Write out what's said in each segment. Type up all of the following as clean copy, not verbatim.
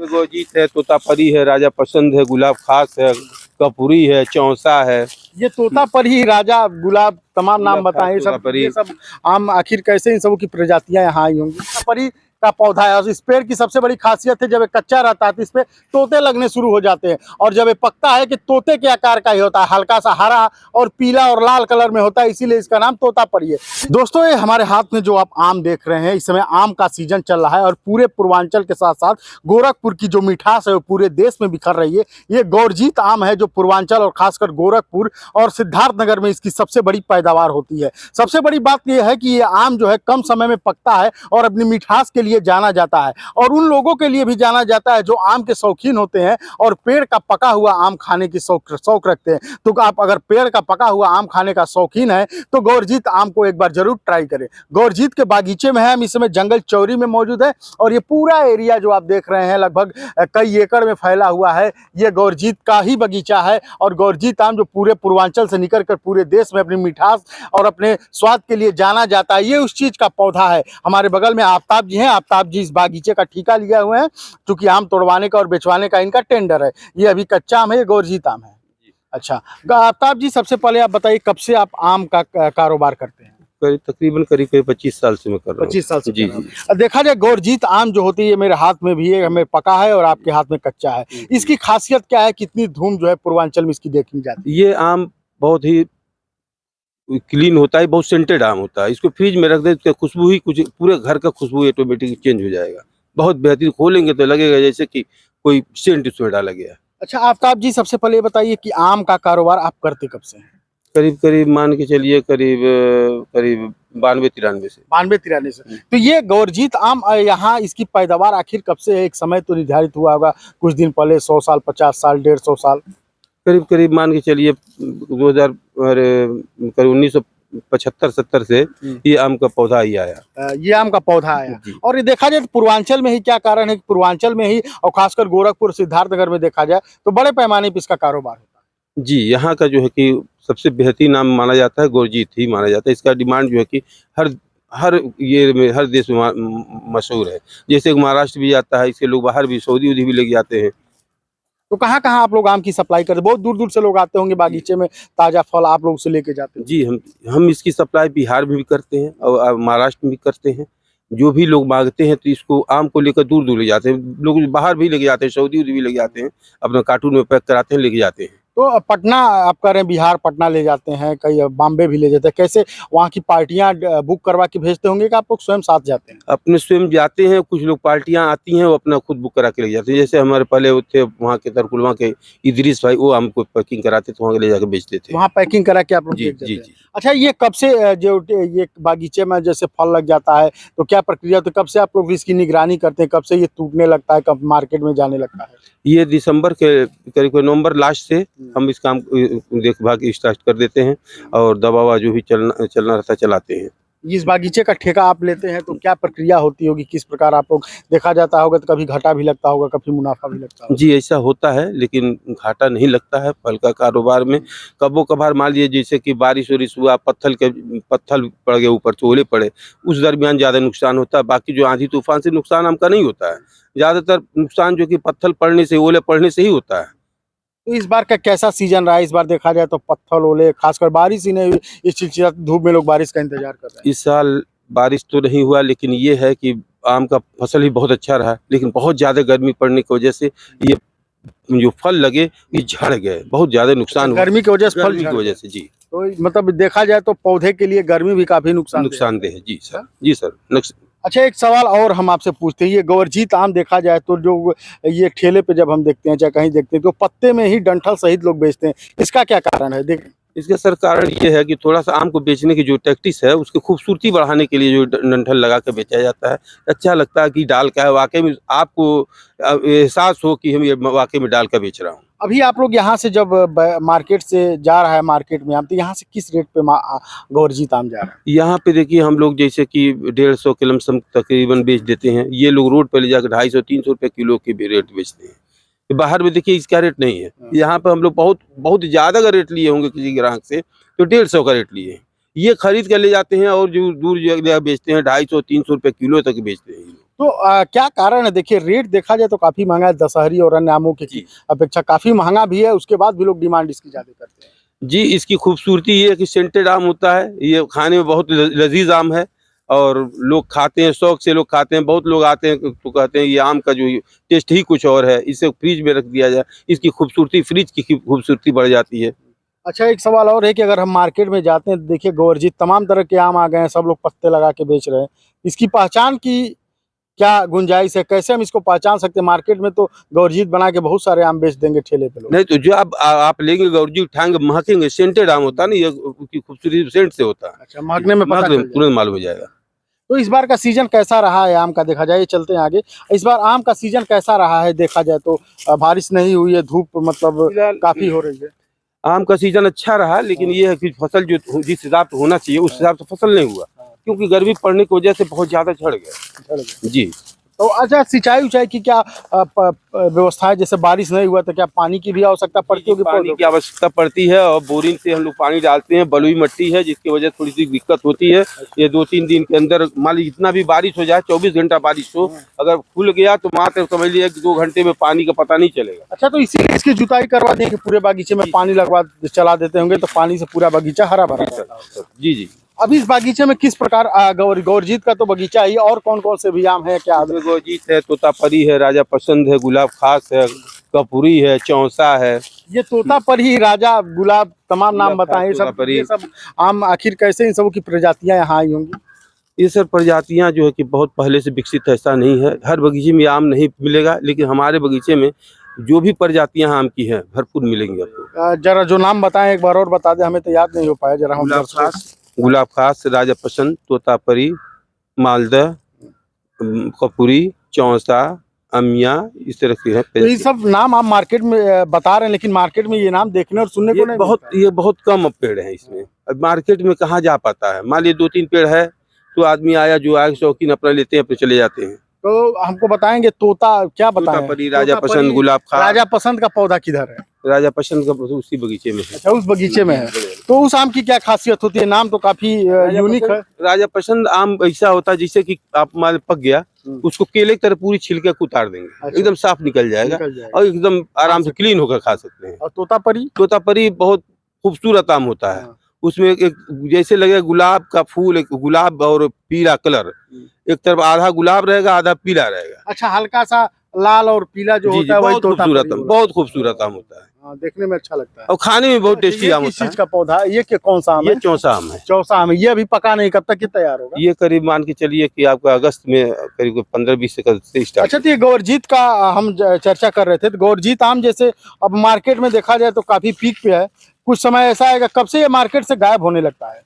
गोजीत है, तोतापरी है, राजा पसंद है, गुलाब खास है, कपूरी है, चौसा है। ये तोतापरी, राजा, गुलाब, तमाम नाम बताएं। ये सब आम आखिर कैसे इन सबों की प्रजातियां यहाँ आई होंगी? तोतापरी का पौधा है और इस पेड़ की सबसे बड़ी खासियत है जब ये कच्चा रहता है तो इस पे तोते लगने शुरू हो जाते हैं, और जब ये पकता है कि तोते के आकार का ही होता है, हल्का सा हरा और पीला और लाल कलर में होता है, इसीलिए इसका नाम तोतापरी है। दोस्तों, ये हमारे हाथ में जो आप आम देख रहे हैं, इस समय आम का सीजन चल रहा है और पूरे पूर्वांचल के साथ साथ गोरखपुर की जो मिठास है वो पूरे देश में बिखर रही है। ये गौरजीत आम है जो पूर्वांचल और खासकर गोरखपुर और सिद्धार्थनगर में इसकी सबसे बड़ी पैदावार होती है। सबसे बड़ी बात यह है कि ये आम जो है कम समय में पकता है और अपनी मिठास के लिए जाना जाता है, और उन लोगों के लिए भी जाना जाता है जो आम के शौकीन होते हैं और पेड़ का पका हुआ आम खाने की शौक रखते हैं। तो आप अगर पेड़ का पका हुआ आम खाने का शौकीन है तो गौरजीत आम को एक बार जरूर ट्राई करें। गौरजीत के बागीचे में है, हम इस समय जंगल चौरी में मौजूद है और ये पूरा एरिया जो आप देख रहे हैं लगभग कई एकड़ में फैला हुआ है, ये गौरजीत का ही बगीचा है। और गौरजीत आम जो पूरे पूर्वांचल से निकल कर पूरे देश में अपनी मिठास और अपने स्वाद के लिए जाना जाता है, ये उस चीज का पौधा है। हमारे बगल में आफ्ताब जी हैं, आफ्ताब जी इस बागीचे का ठेका लिया हुए हैं, क्योंकि आम तोड़वाने का और बेचवाने का इनका टेंडर है। ये अभी कच्चा आम है, ये गौरजीत आम है। अच्छा आफ्ताब जी, सबसे पहले आप बताइए कब से आप आम का कारोबार करते हैं? तकरीबन करीब 25 साल से मैं कर रहा हूँ। 25 साल से जी जी। देखा जाए गौरजीत आम जो होती है, मेरे हाथ में भी है, हमें पका है और आपके हाथ में कच्चा है। इसकी खासियत क्या है, कितनी धूम जो है पूर्वांचल में इसकी देखी जाती है? ये आम बहुत ही क्लीन होता है, बहुत सेंटेड आम होता है। इसको फ्रिज में रख दे तो खुशबू ही कुछ पूरे घर का खुशबू ऑटोमेटिक चेंज हो जाएगा। बहुत बेहतरीन, खोलेंगे तो लगेगा जैसे कि कोई सेंट उसमें डाला गया। अच्छा आफ्ताब जी, सबसे पहले बताइए कि आम का कारोबार आप करते कब से हैं? करीब मान के चलिए करीब 92-93 से। 92-93 से। तो ये गौरजीत आम यहाँ इसकी पैदावार आखिर कब से है? एक समय तो निर्धारित हुआ होगा कुछ दिन पहले, 100 साल, 50 साल, 150 साल? करीब मान के चलिए 1975-70 से ये आम का पौधा ही आया। ये आम का पौधा आया। और ये देखा जाए तो पूर्वांचल में ही क्या कारण है कि पूर्वांचल में ही और खासकर गोरखपुर, सिद्धार्थनगर में देखा जाए तो बड़े पैमाने पर इसका कारोबार होता है। जी, यहाँ का जो है कि सबसे बेहतरीन आम माना जाता है, गौरजीत ही माना जाता है। इसका डिमांड जो है कि हर ये में, हर देश में मशहूर है। जैसे महाराष्ट्र भी जाता है, इसके लोग बाहर भी, सऊदी भी लेके जाते हैं। तो कहाँ कहाँ आप लोग आम की सप्लाई करते हैं? बहुत दूर दूर से लोग आते होंगे बागीचे में, ताज़ा फल आप लोग से लेके जाते हैं? जी, हम इसकी सप्लाई बिहार में भी करते हैं और महाराष्ट्र में भी करते हैं। जो भी लोग मांगते हैं तो इसको आम को लेकर दूर दूर ले जाते हैं लोग, बाहर भी लेके जाते हैं, सऊदी भी लेके जाते हैं, अपना कार्टून में पैक कराते हैं, लेके जाते हैं। तो पटना आप कह रहे हैं, बिहार पटना ले जाते हैं, कई बॉम्बे भी ले जाते हैं, कैसे वहाँ की पार्टियाँ बुक करवा के भेजते होंगे कि आप लोग स्वयं साथ जाते हैं? अपने स्वयं जाते हैं, कुछ लोग पार्टियां आती हैं वो अपना खुद बुक करा के ले जाते हैं। जैसे हमारे पहले थे वहाँ के तरकुलवा के इदरीस भाई, वो हमको पैकिंग कराते थे, वहाँ ले जाकर बेचते थे। वहाँ पैकिंग करा के आप लोग? जी। अच्छा, ये कब से जो ये बागीचे में जैसे फल लग जाता है तो क्या प्रक्रिया, तो कब से आप लोग इसकी निगरानी करते हैं, कब से ये टूटने लगता है, कब मार्केट में जाने लगता है? ये दिसंबर के करीब नवंबर लास्ट से हम इस काम देखभाल स्टार्ट कर देते हैं और दवा जो भी चलना रहता चलाते हैं। इस बागीचे का ठेका आप लेते हैं तो क्या प्रक्रिया होती होगी, किस प्रकार आप लोग, देखा जाता होगा तो कभी घाटा भी लगता होगा, कभी मुनाफा भी लगता होगा? जी, ऐसा होता है, लेकिन घाटा नहीं लगता है फल का कारोबार में। कबो कभार मान लीजिए जैसे कि बारिश हुआ, पत्थल पड़ गए ऊपर, तो ओले पड़े, उस दरमियान ज़्यादा नुकसान होता है। बाकी जो आंधी तूफान से नुकसान हमका नहीं होता है। ज़्यादातर नुकसान जो कि पत्थल पड़ने से, ओले पड़ने से ही होता है। तो इस बार का कैसा सीजन रहा है? इस बार देखा जाए तो पत्थर, ओले, खासकर बारिश ही नहीं, इस चिलचिलाती धूप में लोग बारिश का इंतजार कर रहे हैं। इस साल बारिश तो नहीं हुआ, लेकिन ये है कि आम का फसल ही बहुत अच्छा रहा, लेकिन बहुत ज़्यादा गर्मी पड़ने की वजह से ये जो फल लगे ये झड़ गए, बहुत ज़्यादा नुकसान हुआ। गर्मी की वजह से, फल की वजह से। जी, तो मतलब देखा जाए तो पौधे के लिए गर्मी भी काफी नुकसानदेह है। जी सर। जी सर। अच्छा, एक सवाल और हम आपसे पूछते हैं, ये गौरजीत आम देखा जाए तो जो ये ठेले पे जब हम देखते हैं, चाहे कहीं देखते हैं, तो पत्ते में ही डंठल सहित लोग बेचते हैं, इसका क्या कारण है? देख, इसका सर कारण ये है कि थोड़ा सा आम को बेचने की जो टैक्टिस है, उसकी खूबसूरती बढ़ाने के लिए जो डंठल लगा के बेचा जाता है, अच्छा लगता है कि डाल का है, वाकई में आपको एहसास हो कि हम ये वाकई में डाल का बेच रहा हूँ। अभी आप लोग यहाँ से जब मार्केट से जा रहा है मार्केट में आम, तो यहाँ से किस रेट पे गौरजीत आम जा रहा है? यहाँ पे देखिए, हम लोग जैसे कि 150 के लमसम तकरीबन बेच देते हैं। ये लोग रोड पे ले जाकर 250-300 रुपये किलो के भी रेट बेचते हैं। बाहर में देखिए इसका रेट नहीं है। यहाँ पे हम लोग बहुत ज़्यादा का रेट लिए होंगे किसी ग्राहक से, तो 150 का रेट लिए। ये खरीद कर ले जाते हैं और जो दूर जगह बेचते हैं 250-300 रुपये किलो तक बेचते हैं। तो क्या कारण है? देखिए रेट देखा जाए तो काफी महंगा है, दशहरी और अन्य आमों की जी अपेक्षा काफी महंगा भी है, उसके बाद भी लोग डिमांड इसकी ज्यादा करते हैं। जी, इसकी खूबसूरती ये है कि सेंटेड आम होता है, ये खाने में बहुत लजीज आम है और लोग खाते हैं, शौक से लोग खाते हैं। बहुत लोग आते हैं तो कहते हैं ये आम का जो टेस्ट ही कुछ और है, इसे फ्रिज में रख दिया जाए, इसकी खूबसूरती फ्रिज की खूबसूरती बढ़ जाती है। अच्छा, एक सवाल और है कि अगर हम मार्केट में जाते हैं, देखिए गोवर्जित तमाम तरह के आम आ गए हैं, सब लोग पत्ते लगा के बेच रहे हैं। इसकी पहचान की क्या गुंजाइश है? कैसे हम इसको पहचान सकते हैं? मार्केट में तो गोवर्जित बना के बहुत सारे आम बेच देंगे ठेले पे लोग। नहीं तो जो आप लेंगे गौरजी उठाएंगे, महकेंगे, सेंटेड आम होता है ना, ये उसकी खूबसूरती सेंट से होता है। अच्छा, महकने में पता महकने चल में जाएगा। तुरंत मालूम हो जाएगा। तो इस बार का सीजन कैसा रहा है आम का? देखा जाए, चलते हैं आगे। इस बार आम का सीजन कैसा रहा है देखा जाए तो? बारिश नहीं हुई है, धूप मतलब फिलहाल काफी हो रही है। आम का सीजन अच्छा रहा, लेकिन ये है कि फसल जो जिस हिसाब से होना चाहिए उस हिसाब से फसल नहीं हुआ, क्योंकि गर्मी पड़ने की वजह से बहुत ज्यादा झड़ गया। जी तो अच्छा, सिंचाई उचाई की क्या व्यवस्था है? जैसे बारिश नहीं हुआ तो क्या पानी की भी आवश्यकता पड़ती होगी? पानी की आवश्यकता पड़ती है और बोरिंग से हम लोग पानी डालते हैं। बलुई मिट्टी है जिसकी वजह से थोड़ी सी दिक्कत होती है। ये 2-3 दिन के अंदर मान लीजिए जितना भी बारिश हो जाए, 24 घंटा बारिश हो, अगर खुल गया तो मात्र समझ लीजिए 2 घंटे में पानी का पता नहीं चलेगा। अच्छा, तो इसीलिए इसकी जुताई करवा दें कि पूरे बागीचे में पानी लगवा चला देते होंगे तो पानी से पूरा बगीचा हरा भरा रहता है। जी जी। अभी इस बागीचे में किस प्रकार गौरजीत का तो बगीचा ही, और कौन कौन से भी आम है क्या? गौरजीत है, तोतापरी है, राजा पसंद है, गुलाब खास है, कपूरी है, चौसा है। ये तोतापरी, राजा, गुलाब, तमाम नाम बताएं। ये सब आम आखिर कैसे इन सब की प्रजातियां यहाँ आई होंगी? ये सब प्रजातियां जो है कि बहुत पहले से विकसित ऐसा नहीं है। हर बगीचे में आम नहीं मिलेगा, लेकिन हमारे बगीचे में जो भी प्रजातियां आम की हैं भरपूर मिलेंगी आपको। जरा जो नाम बताएं एक बार और बता दें, हमें तो याद नहीं हो पाया। जरा हम गुलाब खास, राजा पसंद, तोतापरी, मालदह, कपूरी, चौसा, अमिया, इस तरह के हैं। तो ये सब नाम आप मार्केट में बता रहे हैं, लेकिन मार्केट में ये नाम देखने और सुनने को नहीं ये बहुत कम पेड़ हैं इसमें। अब मार्केट में कहाँ जा पाता है? मान लीजिए 2-3 पेड़ है तो आदमी आया जो आए शौकीन अपना लेते हैं, अपने चले जाते हैं। तो हमको बताएंगे तोता क्या बताएं? तोतापरी, राजा पसंद, गुलाब खास। राजा पसंद का पौधा किधर है? राजा पसंद का उसी बगीचे में है। अच्छा, उस बगीचे में है। तो उस आम की क्या खासियत होती है? नाम तो काफी यूनिक है। राजा पसंद आम ऐसा होता है जिससे कि आप माल पक गया, उसको केले की तरह पूरी छिलके को उतार देंगे। अच्छा। एकदम साफ निकल जाएगा और एकदम आराम से क्लीन होकर खा सकते हैं। और तोतापरी? तोतापरी बहुत खूबसूरत आम होता है। उसमें एक जैसे लगे गुलाब का फूल, एक गुलाब और पीला कलर, एक तरफ आधा गुलाब रहेगा, आधा पीला रहेगा। अच्छा, हल्का सा लाल और पीला जो होता है वही तोतापरी। बहुत खूबसूरत आम होता है। हाँ, देखने में अच्छा लगता है और खाने में बहुत टेस्टी आम होता है। किस चीज का पौधा है ये? कौन सा आम है? ये चौसा आम है। चौसा आम है। ये अभी पका नहीं, कब तक ये तैयार होगा? ये करीब मान के चलिए कि आपका अगस्त में करीब 15-20 से स्टार्ट। अच्छा, तो ये गौरजीत का हम चर्चा कर रहे थे, तो गौरजीत आम जैसे अब मार्केट में देखा जाए तो काफी पीक पे है। कुछ समय ऐसा आएगा कब से ये मार्केट से गायब होने लगता है?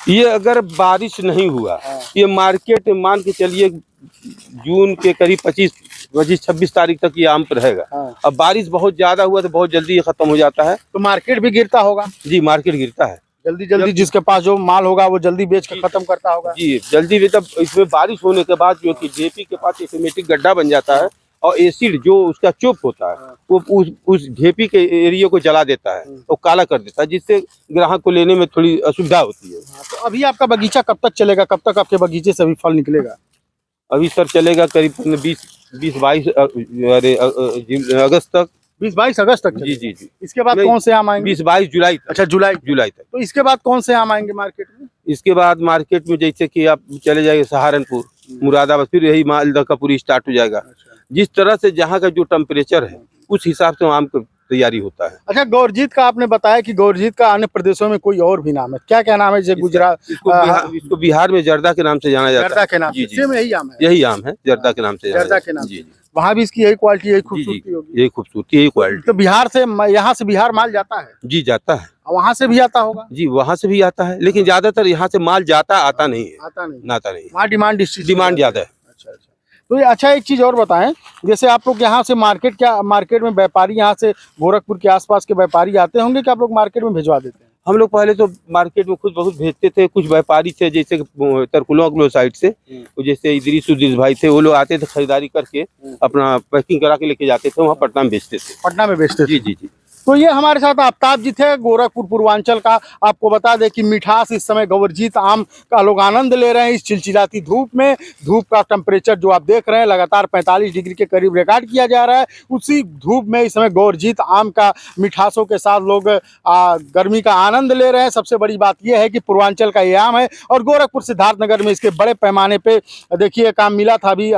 ये अगर बारिश नहीं हुआ, ये मार्केट मान के चलिए जून के करीब 25-26 तारीख तक ये आम पर रहेगा। अब बारिश बहुत ज्यादा हुआ तो बहुत जल्दी ये खत्म हो जाता है। तो मार्केट भी गिरता होगा? जी, मार्केट गिरता है जल्दी जिसके पास जो माल होगा वो जल्दी बेच के खत्म करता होगा। जी जल्दी भी। तब इसमें बारिश होने के बाद जो कि जेपी के पास ऑटोमेटिक गड्ढा बन जाता है और एसिड जो उसका चुप होता है वो उस ढेपी के एरिया को जला देता है और काला कर देता है, जिससे ग्राहक को लेने में थोड़ी असुविधा होती है। तो अभी आपका बगीचा कब तक चलेगा? कब तक आपके बगीचे से अभी फल निकलेगा? अभी सर चलेगा करीब 20-22 अगस्त तक। 20-22 अगस्त तक? जी जी जी। इसके बाद कौन से आम आएंगे? 20-22 जुलाई तक। अच्छा, जुलाई तक। तो इसके बाद कौन से आम आएंगे मार्केट में? इसके बाद मार्केट में जैसे कि आप चले जाएंगे सहारनपुर, मुरादाबाद, फिर यही मालदा का पूरी स्टार्ट हो जाएगा। जिस तरह से जहाँ का जो टेम्परेचर है उस हिसाब से आम की तैयारी होता है। अच्छा, गौरजीत का आपने बताया कि गौरजीत का अन्य प्रदेशों में कोई और भी नाम है, क्या क्या नाम है? जैसे गुजरात, इसको बिहार में जर्दा के नाम से जाना जाता है। जर्दा के नाम से? यही आम है? यही आम है, जर्दा के नाम से। जर्दा के नाम से। वहाँ भी इसकी यही क्वालिटी, यही खूबसूरती होगी? यही खूबसूरती, यही क्वालिटी। तो बिहार से, यहाँ से बिहार माल जाता है? जी जाता है। वहाँ से भी आता होगा? जी वहाँ से भी आता है, लेकिन ज्यादातर यहाँ से माल आता नहीं है। आता नहीं। वहाँ डिमांड ज्यादा है। अच्छा। तो अच्छा, एक चीज और बताएं, जैसे आप लोग यहाँ से मार्केट में व्यापारी यहाँ से गोरखपुर के आसपास के व्यापारी आते होंगे कि आप लोग मार्केट में भिजवा देते हैं? हम लोग पहले तो मार्केट में खुद बहुत भेजते थे। कुछ व्यापारी थे जैसे तरकुलवा साइड से, जैसे इदरीस भाई थे, वो लोग आते थे खरीदारी करके अपना पैकिंग करा के लेके जाते थे, वहाँ पटना में बेचते थे। पटना में बेचते थे? जी। तो ये हमारे साथ आफ्ताब जी थे, गोरखपुर पूर्वांचल का। आपको बता दें कि मिठास इस समय गौरजीत आम का लोग आनंद ले रहे हैं इस चिलचिलाती धूप में। धूप का टेम्परेचर जो आप देख रहे हैं लगातार 45 डिग्री के करीब रिकॉर्ड किया जा रहा है। उसी धूप में इस समय गौरजीत आम का मिठासों के साथ लोग गर्मी का आनंद ले रहे हैं। सबसे बड़ी बात यह है कि पूर्वांचल का ये आम है और गोरखपुर सिद्धार्थनगर में इसके बड़े पैमाने पे देखिए काम मिला था। अभी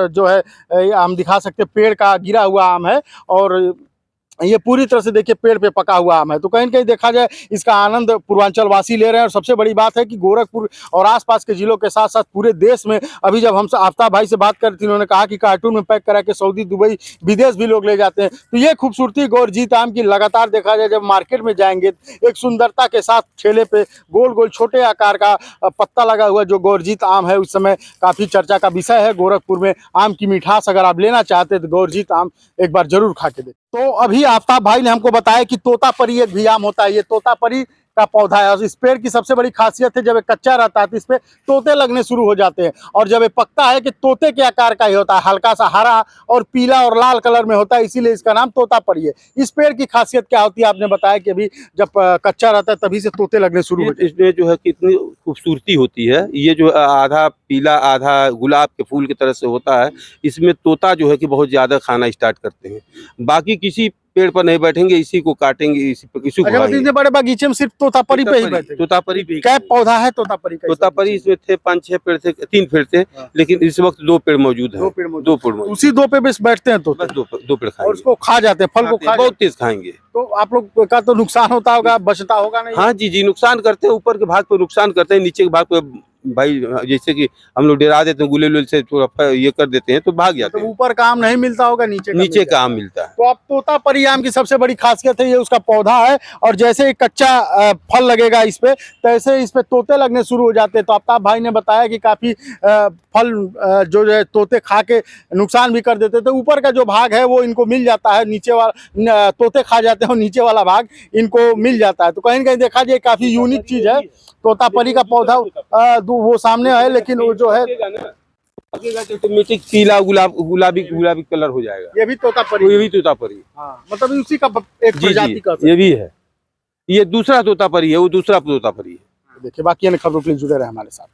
जो है आम दिखा सकते, पेड़ का गिरा हुआ आम है और ये पूरी तरह से देखिए पेड़ पे पका हुआ आम है। तो कहीं न कहीं देखा जाए इसका आनंद पूर्वांचल वासी ले रहे हैं। और सबसे बड़ी बात है कि गोरखपुर और आसपास के जिलों के साथ साथ पूरे देश में, अभी जब हम आफ्ताब भाई से बात कर रहे थे, उन्होंने कहा कि कार्टून में पैक करा के सऊदी, दुबई, विदेश भी लोग ले जाते हैं। तो ये खूबसूरती गौरजीत आम की लगातार देखा जाए जब मार्केट में जाएंगे एक सुंदरता के साथ ठेले पे गोल गोल छोटे आकार का पत्ता लगा हुआ जो गौरजीत आम है, उस समय काफ़ी चर्चा का विषय है। गोरखपुर में आम की मिठास अगर आप लेना चाहते हैं तो गौरजीत आम एक बार जरूर खा के देखें। तो अभी आफ्ताब भाई ने हमको बताया कि तोतापरी एक भी आम होता है। ये तोतापरी का पौधा है और इस पेड़ की सबसे बड़ी खासियत है जब ये कच्चा रहता है तो इस पे तोते लगने शुरू हो जाते हैं और जब ये पकता है कि तोते के आकार का ही होता है, हल्का सा हरा और पीला और लाल कलर में होता है, इसीलिए इसका नाम तोतापरी है। इस पेड़ की खासियत क्या होती है आपने बताया कि अभी जब कच्चा रहता है तभी से तोते लगने शुरू होते हैं। इसमें जो है कितनी खूबसूरती होती है। ये जो आधा पीला आधा गुलाब के फूल की तरह से होता है, इसमें तोता जो है कि बहुत ज्यादा खाना स्टार्ट करते हैं। बाकी किसी पेड़ पर नहीं बैठेंगे, इसी को काटेंगे, इसी को खाएंगे। इतने बड़े बगीचे में सिर्फ तोतापरी पे ही बैठे। तोतापरी पे क्या पौधा है तोतापरी का? तोतापरी इसमें थे 5-6 पेड़ थे, 3 पेड़ थे, लेकिन इस वक्त 2 पेड़ मौजूद है। 2 पेड़ मौजूद। 2 पेड़ मौजूद। उसी 2 पे बस बैठते हैं तो बस 2 पेड़ और खाएंगे उसको खा जाते हैं, फल को खा बहुत तेज खाएंगे। तो आप लोग का तो नुकसान होता होगा, बचता होगा नहीं? हाँ जी, नुकसान करते हैं। ऊपर के भाग पे नुकसान करते हैं, नीचे के भाग पे भाई जैसे कि हम लोग डरा देते हैं, गुलेल से थोड़ा ये कर देते हैं तो भाग जाते हैं। तो ऊपर का आम नहीं मिलता होगा, नीचे का आम मिलता है। तो आप तोतापरी आम की सबसे बड़ी खासियत है ये उसका पौधा है और जैसे ही कच्चा फल लगेगा इस पे तैसे इस पे तोते लगने शुरू हो जाते हैं। तो आफ्ताब भाई ने बताया कि काफी फल जो है तोते खा के नुकसान भी कर देते थे। ऊपर का जो भाग है वो इनको मिल जाता है, नीचे वाला तोते खा जाते हैं और नीचे वाला भाग इनको मिल जाता है। तो कहीं न कहीं देखा जाए काफी यूनिक चीज है तोतापरी का पौधा। वो सामने है लेकिन वो जो है ऑटोमेटिक पीला गुलाबी कलर हो जाएगा। ये भी तोतापरी, ये भी तोतापरी। हाँ, मतलब उसी का एक प्रजाति का ये भी है। ये दूसरा तोतापरी है, वो दूसरा तोतापरी है। देखिए बाकी अन्य खबरों के लिए जुड़े रहे हमारे साथ।